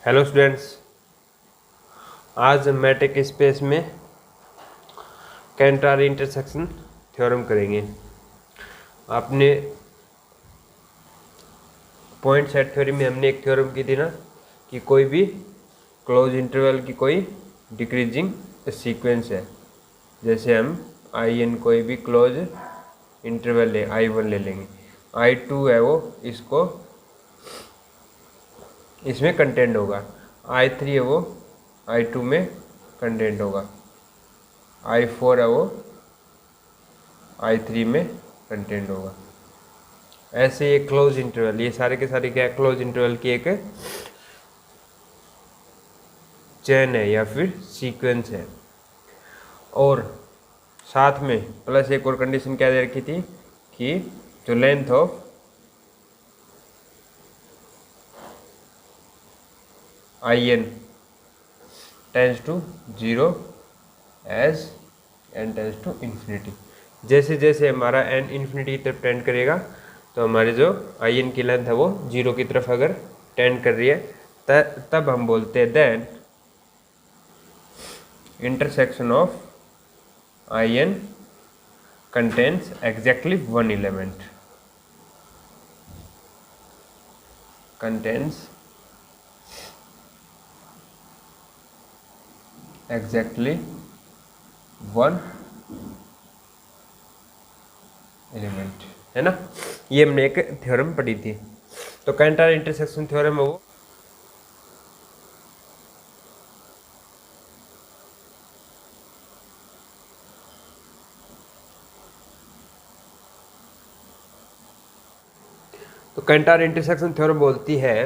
Hello students, आज matric space में कैंटार intersection theorem करेंगे। आपने पॉइंट सेट थ्योरी में हमने एक थ्योरम की थी ना कि कोई भी क्लोज इंटरवल की कोई डिक्रीजिंग सीक्वेंस है। जैसे हम आई एन कोई भी क्लोज इंटरवल ले I1 ले लेंगे, I2 है वो इसको इसमें कंटेंट होगा, I3 है वो I2 में कंटेंट होगा, I4 है वो I3 में कंटेंट होगा। ऐसे ये क्लोज इंटरवल, ये सारे के सारे क्या क्लोज इंटरवल की एक चेन है या फिर सीक्वेंस है। और साथ में प्लस एक और कंडीशन क्या दे रखी थी कि जो length of I N tends to 0 as n tends to infinity. जैसे जैसे हमारा n इन्फिनिटी की तरफ टेंड करेगा तो हमारी जो आई एन की लेंथ है वो 0 की तरफ अगर टेंड कर रही है तब हम बोलते हैं then intersection of I N contains exactly one element, contains exactly one element, है ना। ये हमने एक थ्योरम पढ़ी थी। तो कैंटार इंटरसेक्शन थ्योरम है वो तो कैंटार इंटरसेक्शन थ्योरम बोलती है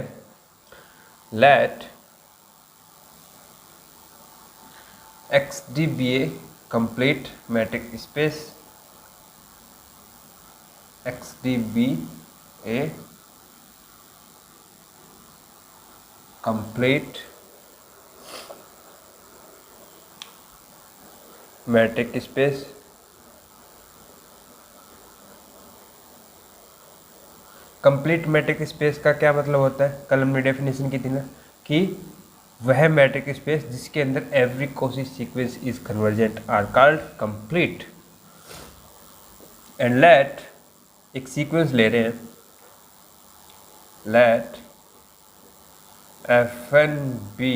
let X D be a complete metric space, X D be a complete metric space complete metric space का क्या मतलब होता है? कल हमने डेफिनेशन की थी ना कि वह मैट्रिक स्पेस जिसके अंदर every Cauchy sequence is convergent are called complete. And let एक सीक्वेंस ले रहे हैं, let F N be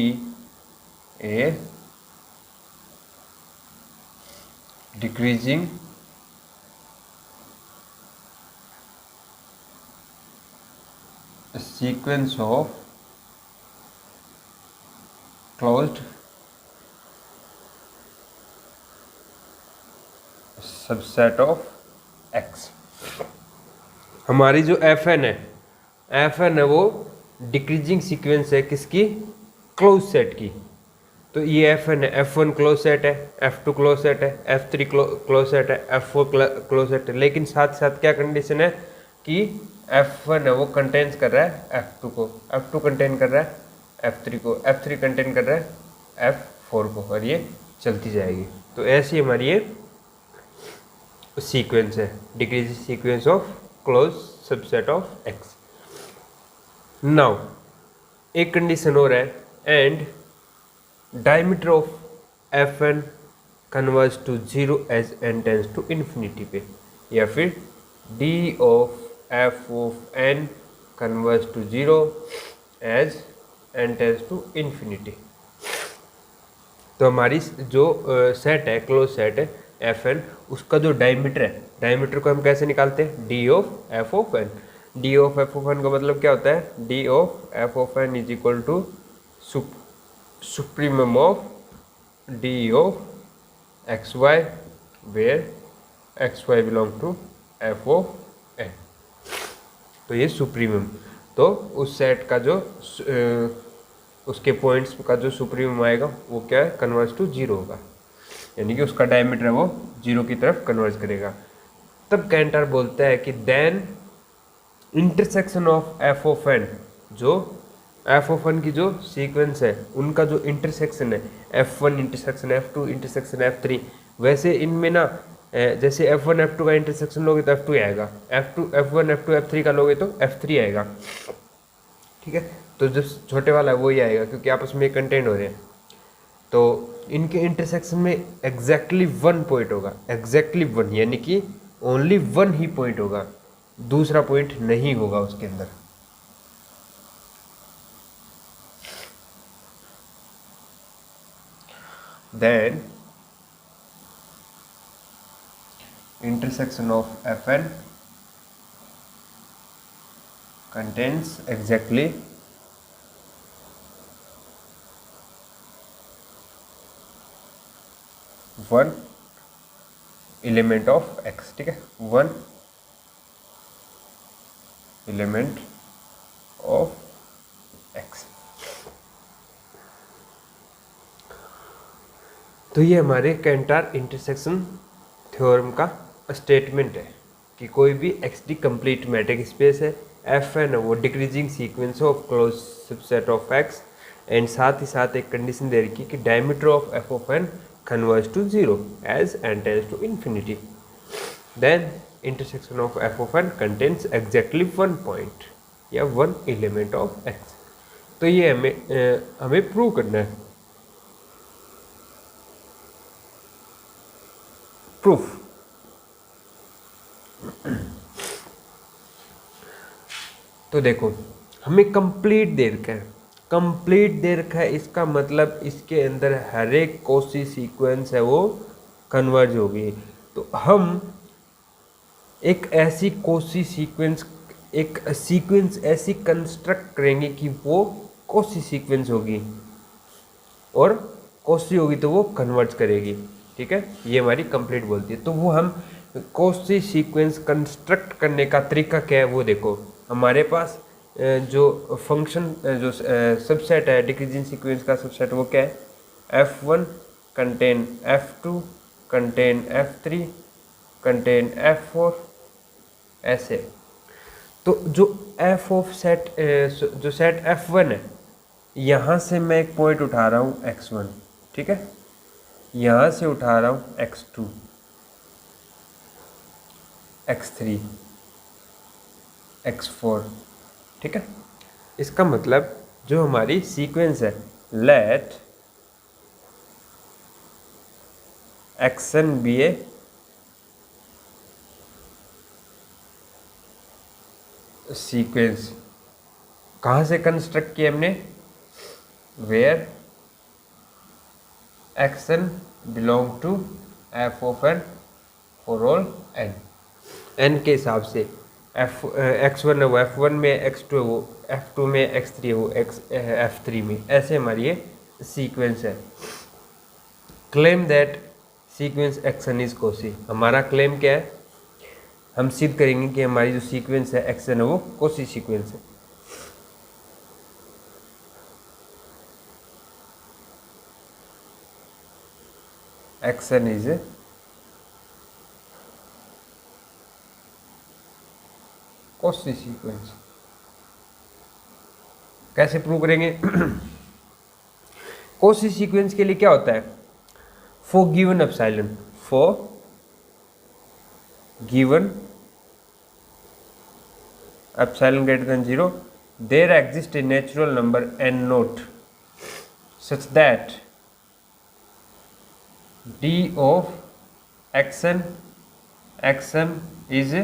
a decreasing sequence of closed subset of X। हमारी जो Fn है वो डिक्रीजिंग सीक्वेंस है किसकी? क्लोज सेट की। तो ये Fn है, F1 क्लोज सेट है, F2 क्लोज सेट है, F3 क्लोज सेट है, F4 क्लोज सेट है। लेकिन साथ साथ क्या कंडीशन है कि F1 है वो कंटेन्स कर रहा है F2 को, F2 कंटेन कर रहा है F3 को, F3 कंटेन कर रहा है F4 को, और ये चलती जाएगी। तो ऐसी हमारी ये सीक्वेंस है, decreasing sequence of closed subset of X। Now एक कंडीशन और है, and diameter of Fn converge to 0 as n tends to infinity पे, या फिर d of f of n converge to 0 as n tends to infinity। तो हमारी जो set है, क्लोज सेट है Fn, उसका जो डायमीटर है, डायमीटर को हम कैसे निकालते हैं? d of f of n। d of f of n का मतलब क्या होता है? d of f of n is equal to supremum of d of x Y where X Y belong to f of n। तो ये supremum, तो उस set का जो उसके पॉइंट्स का जो सुप्रीमम आएगा वो क्या है? कन्वर्ज टू 0 होगा, यानी कि उसका डायमीटर है वो 0 की तरफ कन्वर्ज करेगा। तब कैंटार बोलता है कि then intersection of F of N, जो एफ ऑफ एन की जो सीक्वेंस है उनका जो इंटरसेक्शन है, F1 intersection F2 intersection F3, वैसे इनमें ना जैसे F1 F2 का इंटरसेक्शन लोगे तो F2 आएगा, F1 F2 F3 का लोगे तो F3 आएगा। ठीक है, तो तो जो छोटे वाला है वही आएगा क्योंकि आपस में कंटेंट हो रहे हैं। तो इनके इंटरसेक्शन में एग्जैक्टली वन पॉइंट होगा, एग्जैक्टली वन, यानी कि ओनली वन ही पॉइंट होगा, दूसरा पॉइंट नहीं होगा उसके अंदर। Then intersection of Fn contains exactly one element of x, ठीक है, वन element of x। तो ये हमारे कैंटार इंटरसेक्शन थ्योरम का स्टेटमेंट है कि कोई भी XD कंप्लीट मैट्रिक स्पेस है, Fn है वो decreasing sequence of closed subset of X, and साथ ही साथ एक कंडीशन दे रखी कि diameter of f of n converge to 0 as n tends to infinity. Then intersection of f of n contains exactly one point या one element of x। तो ये हमें प्रूव करना है। प्रूफ, तो देखो हमें कंप्लीट दे रखा है, कंप्लीट दे रखा है, इसका मतलब इसके अंदर हर एक कोसी सीक्वेंस है वो कन्वर्ज होगी। तो हम एक ऐसी कोसी सीक्वेंस, एक सीक्वेंस ऐसी कंस्ट्रक्ट करेंगे कि वो कोसी सीक्वेंस होगी और कोसी होगी तो वो कन्वर्ज करेगी, ठीक है, ये हमारी कंप्लीट बोलती है। तो वो हम कोसी सीक्वेंस कंस्ट्रक्ट करने का तरीका क्या है वो देखो। हमारे पास जो फंक्शन जो सबसेट है डिक्रीजिंग सीक्वेंस का सबसेट वो क्या है, F1 contain F2 contain F3 contain F4 ऐसे। तो जो f ऑफ सेट जो सेट F1 है, यहाँ से मैं एक पॉइंट उठा रहा हूँ x1, ठीक है, यहाँ से उठा रहा हूँ x2 x3 x4, ठीक है। इसका मतलब जो हमारी सीक्वेंस है, let xn be a sequence, कहाँ से कंस्ट्रक्ट किया हमने, where xn belong to f of n for all n के हिसाब से x1 है वो f1 में, x2 है वो f2 में, x3 है वो f3 में, ऐसे हमारी ये सीक्वेंस है। Claim that sequence xn is Kosi, हमारा क्लेम क्या है, हम सिद्ध करेंगे कि हमारी जो सीक्वेंस है xn है वो कोसी सीक्वेंस है। xn is Cauchy sequence. कैसे प्रूव करेंगे कोसी सीक्वेंस के लिए क्या होता है, for given epsilon, for given epsilon greater than 0 there exist a natural number n naught such that d of xn xm is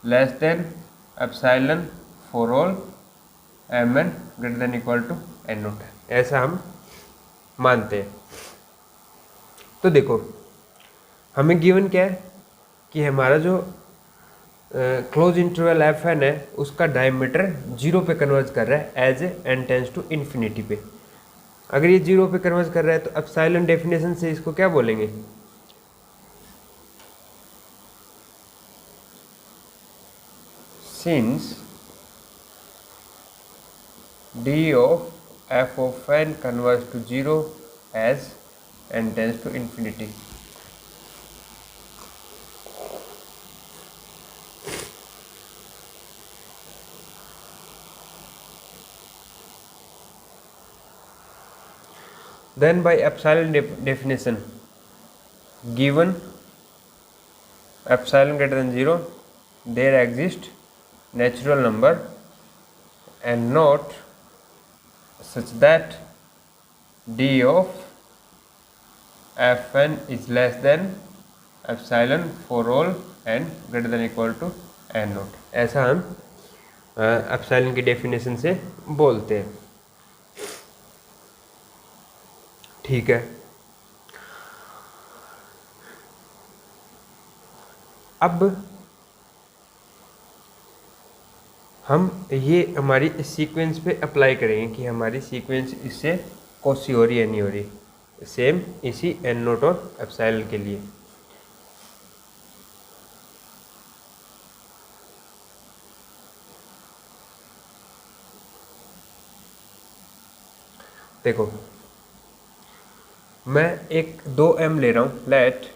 less than epsilon for all mn greater than equal to n note है, ऐसा हम मानते हैं। तो देखो हमें given क्या है कि हमारा जो क्लोज इंटरवल एफ एन है उसका डायमीटर 0 पे कन्वर्ज कर रहा है as n tends to infinity पे। अगर ये 0 पे कन्वर्ज कर रहा है तो एप्सिलॉन डेफिनेशन से इसको क्या बोलेंगे, since d of f of n converge to 0 as n tends to infinity। Then by epsilon definition, given epsilon greater than 0 there exist natural number n naught such that d of fn is less than epsilon for all n greater than equal to n note, ऐसा हम epsilon की definition से बोलते हैं। ठीक है, अब हम ये हमारी सीक्वेंस पे अप्लाई करेंगे कि हमारी सीक्वेंस इससे कौन हो रही है, नहीं हो रही, सेम इसी एन नोट और एप्सिलॉन के लिए। देखो मैं एक 2m ले रहा हूँ, let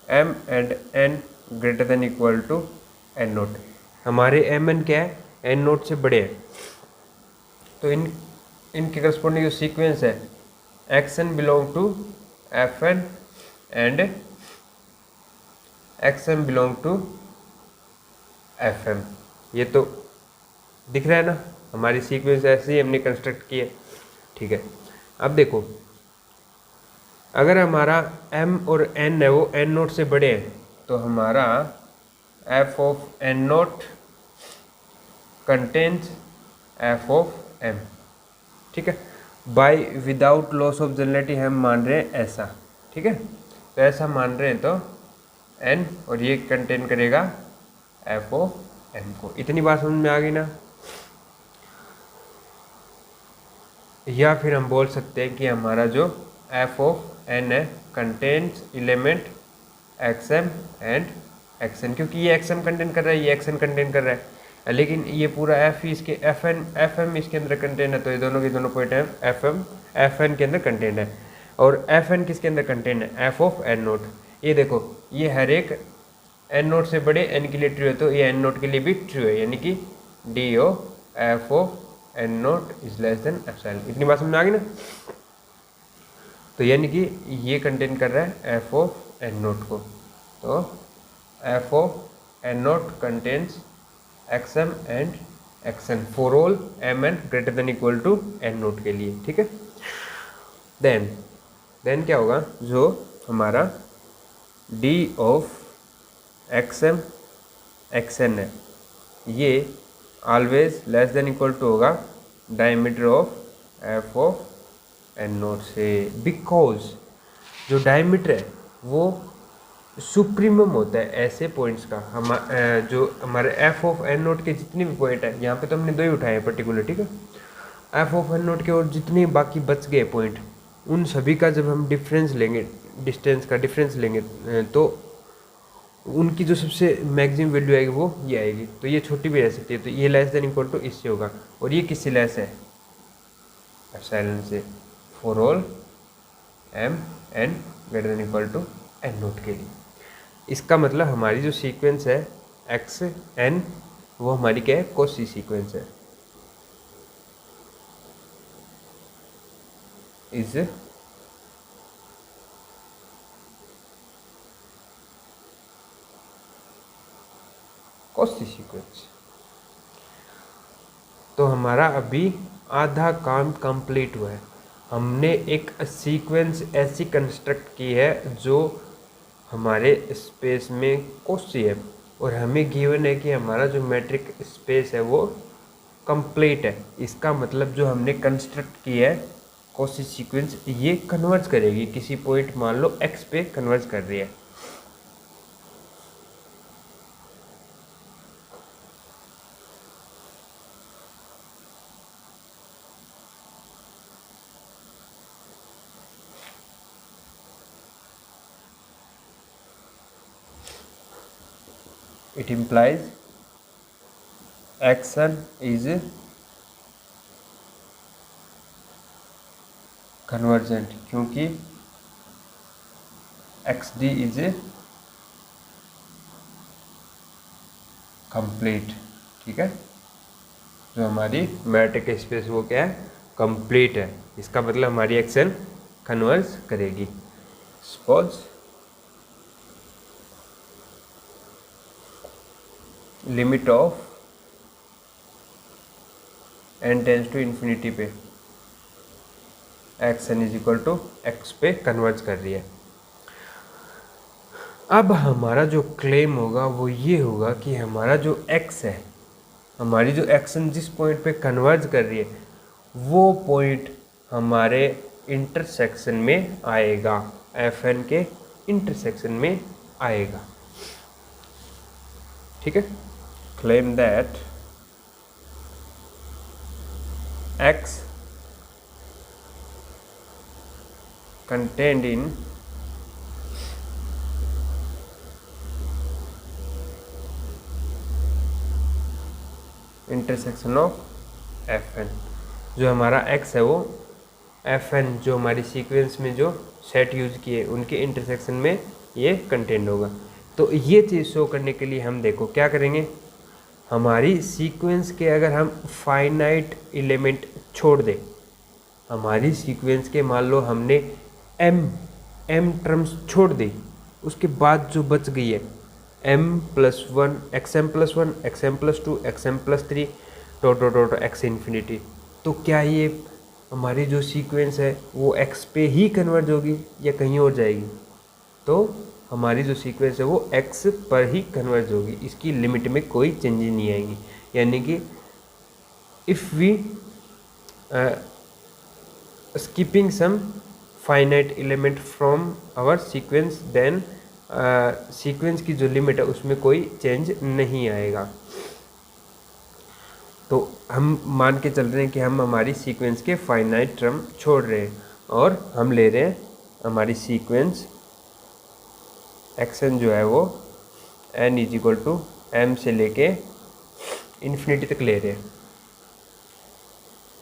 m and n greater than equal to n naught. हमारे m n क्या है, n नोट से बड़े हैं, तो इनके करस्पॉन्डिंग जो सीक्वेंस है xn belong to fn and xm belong to fm। ये तो दिख रहा है ना, हमारी सीक्वेंस ऐसे ही हमने कंस्ट्रक्ट की है। ठीक है, अब देखो अगर हमारा m और n है वो n नोट से बड़े हैं, तो हमारा f of n naught contains f of m। ठीक है, by without loss of generality हम मान रहे हैं ऐसा। ठीक है, तो ऐसा मान रहे हैं तो n और ये कंटेन करेगा f ऑफ m को। इतनी बात समझ में आ गई ना। या फिर हम बोल सकते हैं कि हमारा जो f ऑफ n है contains element xm and xn, क्योंकि ये xm कंटेन कर रहा है, ये xn कंटेन कर रहा है, लेकिन ये पूरा f इसके fm इसके अंदर कंटेन है, तो ये दोनों के दोनों पॉइंट है fn के अंदर कंटेन है, और fn किसके अंदर कंटेन है, f ऑफ n नोट। ये देखो ये हर एक n नोट से बड़े n के लिए ट्रू है, तो ये n नोट के लिए भी ट्रू है, यानी कि D of f of n naught is less than epsilon. इतनी बात समझ में आ गई ना। तो यानी कि ये कंटेन कर रहा है f ऑफ n नोट को, तो f of n naught contains xm and xn for all mn greater than equal to n naught के लिए। ठीक है, देन क्या होगा, जो हमारा d ऑफ xm xn है ये always less than equal to होगा diameter of f of n note से, बिकॉज जो डायमीटर है वो सुप्रीमम होता है ऐसे पॉइंट्स का। जो हमारे f ऑफ n नोट के जितने भी पॉइंट है, यहाँ पे तो हमने दो ही उठाए हैं पर्टिकुलर। ठीक है, f ऑफ n नोट के और जितने बाकी बच गए पॉइंट, उन सभी का जब हम डिफरेंस लेंगे, डिस्टेंस का डिफरेंस लेंगे, तो उनकी जो सबसे मैक्सिमम वैल्यू आएगी वो ये आएगी। तो ये छोटी भी रह सकती है, तो ये लेस देन इक्वल टू इससे होगा, और ये किससे लेस है, एप्सिलॉन से, for all m n greater than equal to n naught के लिए। इसका मतलब हमारी जो सीक्वेंस है x n वो हमारी क्या है, कॉची सीक्वेंस है, इज कॉची सीक्वेंस। तो हमारा अभी आधा काम कंप्लीट हुआ है। हमने एक सीक्वेंस ऐसी कंस्ट्रक्ट की है जो हमारे स्पेस में कॉची है, और हमें गिवन है कि हमारा जो मैट्रिक स्पेस है वो कंप्लीट है। इसका मतलब जो हमने कंस्ट्रक्ट की है कॉची सीक्वेंस, ये कन्वर्ज करेगी किसी पॉइंट, मान लो x पे कन्वर्ज कर रही है। It implies xn is convergent क्योंकि xd is complete। ठीक है, जो हमारी मैट्रिक स्पेस वो क्या है, कंप्लीट है। इसका मतलब हमारी xn कन्वर्ज करेगी। Suppose limit of n tends to infinity पे X N is equal to X पे कन्वर्ज कर रही है। अब हमारा जो क्लेम होगा वो ये होगा कि हमारा जो एक्स है, हमारी जो एक्शन जिस पॉइंट पे कन्वर्ज कर रही है वो पॉइंट हमारे इंटरसेक्शन में आएगा, एफ एन के इंटरसेक्शन में आएगा। ठीक है, claim that X contained in intersection of F N, जो हमारा एक्स है वो एफ एन जो हमारी सीक्वेंस में जो सेट यूज किए उनके इंटरसेक्शन में ये कंटेंट होगा। तो ये चीज़ शो करने के लिए हम देखो क्या करेंगे, हमारी सीक्वेंस के अगर हम फाइनाइट एलिमेंट छोड़ दें, हमारी सीक्वेंस के मान लो हमने एम टर्म्स छोड़ दी, उसके बाद जो बच गई है m+1 xm+1 xm+2 xm+3 dot x infinity, तो क्या ये हमारी जो सीक्वेंस है वो x पे ही कन्वर्ज होगी या कहीं और जाएगी? तो हमारी जो सीक्वेंस है वो x पर ही कन्वर्ज होगी, इसकी लिमिट में कोई चेंज नहीं आएगी। यानी कि if we skipping some finite element from our sequence then sequence की जो लिमिट है उसमें कोई चेंज नहीं आएगा। तो हम मान के चल रहे हैं कि हम हमारी सीक्वेंस के फाइनाइट टर्म छोड़ रहे हैं और हम ले रहे हैं हमारी सीक्वेंस एक्शन जो है वो n is equal to m से लेके इन्फिनिटी तक ले रहे हैं।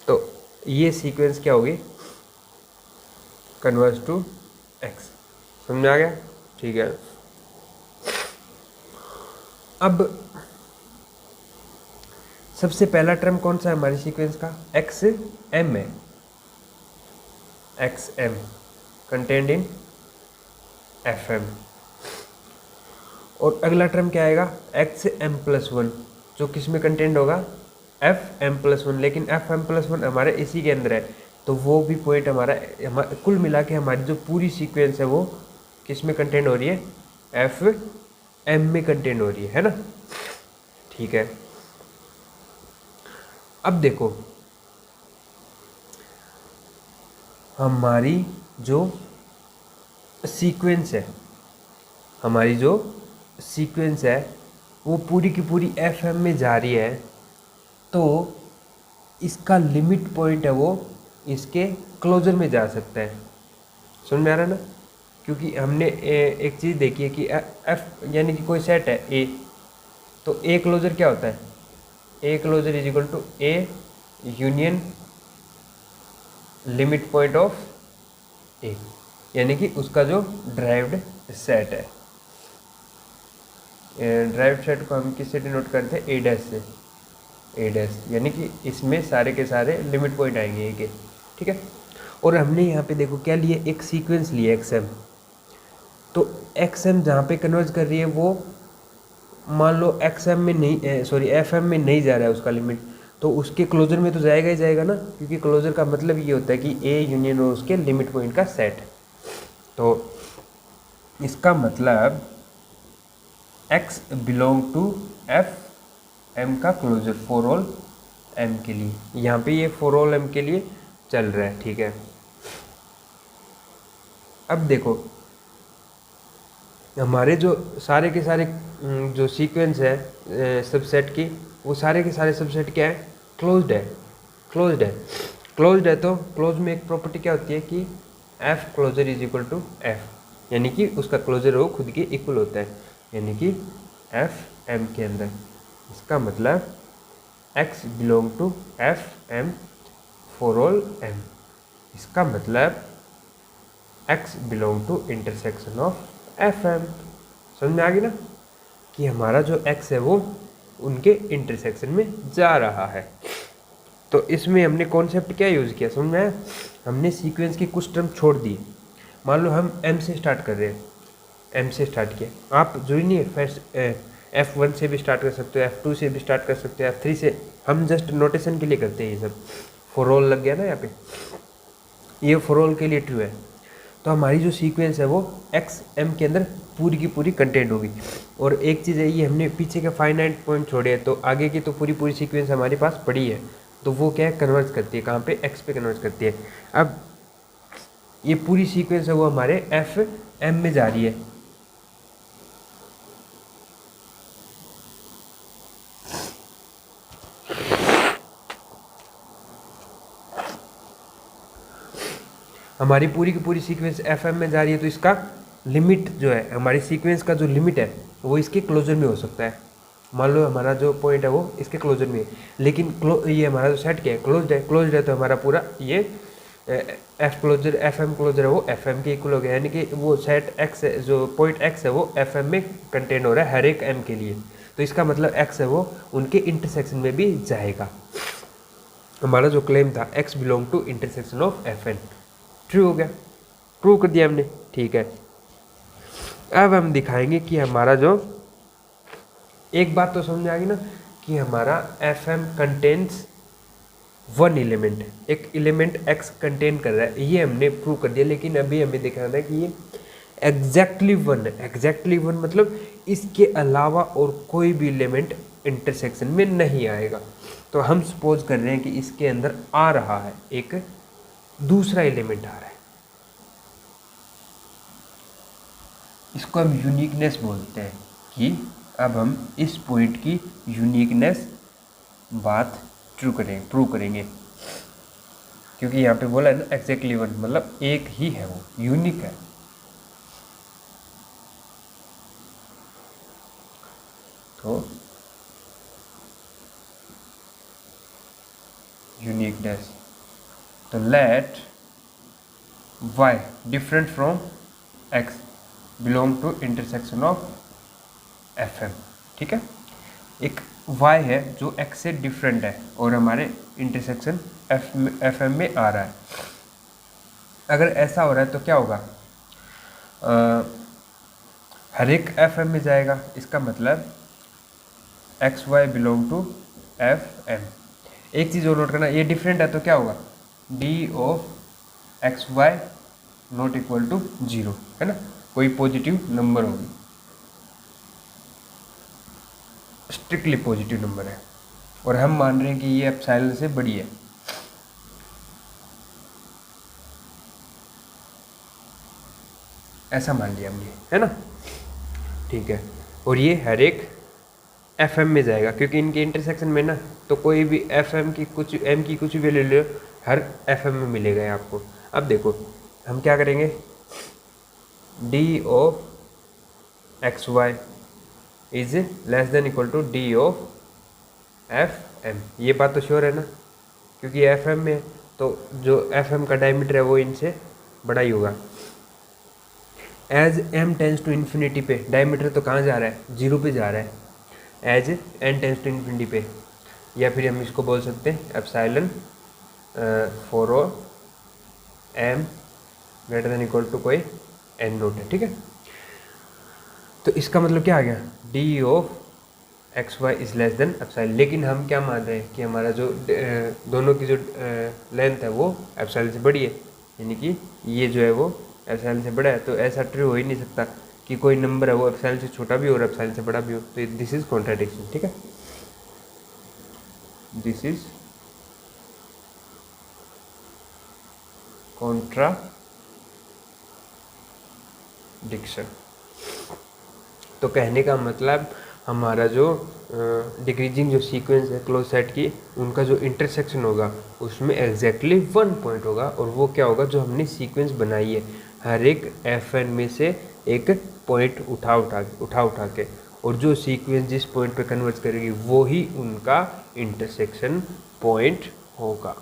तो ये सीक्वेंस क्या होगी, कन्वर्ज टू x। समझ आ गया? ठीक है। अब सबसे पहला टर्म कौन सा है हमारी सीक्वेंस का, एक्स एम है, X M contained in F M. और अगला टर्म क्या आएगा, एक्स m+1 जो किस में कंटेंट होगा, एफ m+1, लेकिन एफ m+1 हमारे इसी के अंदर है, तो वो भी पॉइंट हमारा कुल मिला के हमारी जो पूरी सीक्वेंस है वो किस में कंटेंट हो रही है, एफ एम में कंटेंट हो रही है ना। ठीक है, अब देखो हमारी जो सीक्वेंस है, हमारी जो सीक्वेंस है वो पूरी की पूरी एफ एम में जा रही है, तो इसका लिमिट पॉइंट है वो इसके क्लोजर में जा सकता है। समझ में आ रहा है ना, क्योंकि हमने एक चीज़ देखी है कि एफ यानी कि कोई सेट है ए, तो ए क्लोजर क्या होता है, A closure is equal to A union limit point of A, यानी कि उसका जो ड्राइव्ड सेट है, ड्राइव्ड सेट को हम किससे डिनोट करते हैं, ए डैश से, ए डैश, यानी कि इसमें सारे के सारे लिमिट पॉइंट आएंगे ए के। ठीक है, और हमने यहाँ पे देखो क्या लिए, एक सीक्वेंस लिए एक्स एम, तो एक्स एम जहाँ पे कन्वर्ज कर रही है वो मान लो एक्स एम में नहीं, सॉरी एफ एम में नहीं जा रहा है उसका लिमिट, तो उसके क्लोजर में तो जाएगा ही जाएगा ना, क्योंकि क्लोजर का मतलब ये होता है कि ए यूनियन और उसके लिमिट पॉइंट का सेट है। तो इसका मतलब x belong to F m का क्लोजर फॉर ऑल एम के लिए, यहाँ पे ये फॉर ऑल एम के लिए चल रहा है। ठीक है, अब देखो हमारे जो सारे के सारे जो सीक्वेंस है सबसेट की, वो सारे के सारे सबसेट क्या है, क्लोज्ड है, क्लोज्ड है, क्लोज्ड है। तो क्लोज में एक प्रॉपर्टी क्या होती है कि F closure is equal to F, यानी कि उसका क्लोजर वो खुद के इक्वल होता है, यानी कि एफ एम के अंदर। इसका मतलब x belong to F m for all m, इसका मतलब x belong to intersection of F m. समझ में आ गई ना कि हमारा जो एक्स है वो उनके इंटरसेक्शन में जा रहा है। तो इसमें हमने कॉन्सेप्ट क्या यूज़ किया, समझ में आया, हमने सीक्वेंस की कुछ टर्म छोड़ दी। मान लो हम एम से स्टार्ट कर रहे हैं, एम से स्टार्ट किया, आप जरूरी नहीं है फर्स्ट F1 से भी स्टार्ट कर सकते हो, F2 से भी स्टार्ट कर सकते हो, F3 से, हम जस्ट नोटेशन के लिए करते हैं ये सब, फॉर ऑल लग गया ना यहाँ पे। ये फॉर ऑल के लिए ट्रू है। तो हमारी जो सीक्वेंस है वो एक्स एम के अंदर पूरी की पूरी कंटेंट होगी। और एक चीज़ है, ये हमने पीछे के फाइनाइट पॉइंट छोड़े हैं, तो आगे की तो पूरी पूरी सीक्वेंस हमारे पास पड़ी है, तो वो क्या है, कन्वर्ज करती है कहाँ पे, एक्स पे कन्वर्ज करती है। अब ये पूरी सीक्वेंस है वो हमारे एफ एम में जा रही है। हमारी पूरी की पूरी सीक्वेंस एफ एम में जा रही है, तो इसका लिमिट जो है, हमारी सीक्वेंस का जो लिमिट है वो इसके क्लोजर में हो सकता है। मान लो हमारा जो पॉइंट है वो इसके क्लोजर में है, लेकिन ये हमारा जो सेट क्या है, क्लोज्ड है, तो हमारा पूरा ये F closure F m closure है वो एफ एम के इक्वल हो गया, यानी कि वो सेट एक्स है, जो पॉइंट एक्स है वो एफ एम में कंटेन हो रहा है हर एक एम के लिए। तो इसका मतलब एक्स है वो उनके इंटरसेक्शन में भी जाएगा। हमारा जो क्लेम था x belong to intersection of F n, true हो गया, प्रूव कर दिया हमने। ठीक है, अब हम दिखाएंगे कि हमारा जो, एक बात तो समझ आ गई ना कि हमारा F m contains one element, एक एलिमेंट एक्स कंटेन कर रहा है, ये हमने प्रूव कर दिया। लेकिन अभी हमें दिखाना है कि ये एग्जैक्टली वन है। एग्जैक्टली वन मतलब इसके अलावा और कोई भी एलिमेंट इंटरसेक्शन में नहीं आएगा। तो हम सपोज कर रहे हैं कि इसके अंदर आ रहा है, एक दूसरा एलिमेंट आ रहा है, इसको हम यूनिकनेस बोलते हैं। कि अब हम इस पॉइंट की यूनिकनेस बात प्रूव करेंगे, क्योंकि यहाँ पे बोला है ना एग्जैक्टली वन, मतलब एक ही है, वो यूनिक है। तो यूनिकनेस, तो let y different from x belong to intersection of F m. ठीक है, एक y है जो x से डिफरेंट है और हमारे इंटरसेक्शन एफ एम में आ रहा है। अगर ऐसा हो रहा है तो क्या होगा, हर एक एफ एम में जाएगा, इसका मतलब x Y belong to F m. एक चीज़ और नोट करना, ये डिफरेंट है तो क्या होगा, d of x y not equal to zero, है ना, कोई पॉजिटिव नंबर होगी, स्ट्रिक्टली पॉजिटिव नंबर है, और हम मान रहे हैं कि ये एप्सिलॉन से बड़ी है। ऐसा मान लिया हमने, है ना, ठीक है। और ये हर एक एफ एम में जाएगा, क्योंकि इनके इंटरसेक्शन में ना, तो कोई भी एफ एम की कुछ एम की कुछ भी ले लो, हर एफ एम में मिलेगा ये आपको। अब देखो हम क्या करेंगे, d of x y is less than equal to d of F m. ये बात तो श्योर है ना, क्योंकि एफ एम में, तो जो एफ एम का डायमीटर है वो इनसे बड़ा ही होगा। As m tends to infinity पे डायमीटर तो कहाँ जा रहा है, जीरो पे जा रहा है, as n tends to infinity पे, या फिर हम इसको बोल सकते हैं epsilon for m greater than equal to कोई एन नोट है। ठीक है, तो इसका मतलब क्या आ गया, d of x y is less than epsilon. लेकिन हम क्या मान रहे हैं कि हमारा जो दोनों की जो लेंथ है वो एप्सिलॉन से बड़ी है, यानी कि ये जो है वो एप्सिलॉन से बड़ा है। तो ऐसा ट्रू हो ही नहीं सकता कि कोई नंबर है वो एप्सिलॉन से छोटा भी हो और एप्सिलॉन से बड़ा भी हो। तो दिस इज कॉन्ट्राडिक्शन। ठीक है, दिस इज कॉन्ट्राडिक्शन। तो कहने का मतलब हमारा जो डिक्रीजिंग जो सीक्वेंस है क्लोज सेट की, उनका जो इंटरसेक्शन होगा उसमें एग्जैक्टली वन पॉइंट होगा, और वो क्या होगा, जो हमने सीक्वेंस बनाई है हर एक एफ एन में से एक पॉइंट उठा के, और जो सीक्वेंस जिस पॉइंट पे कन्वर्ज करेगी वो ही उनका इंटरसेक्शन पॉइंट होगा।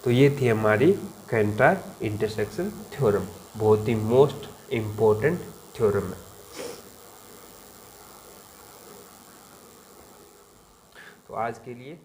तो ये थी हमारी कैंटार इंटरसेक्शन थ्योरम, बहुत ही मोस्ट इम्पोर्टेंट थ्योरम है। तो आज के लिए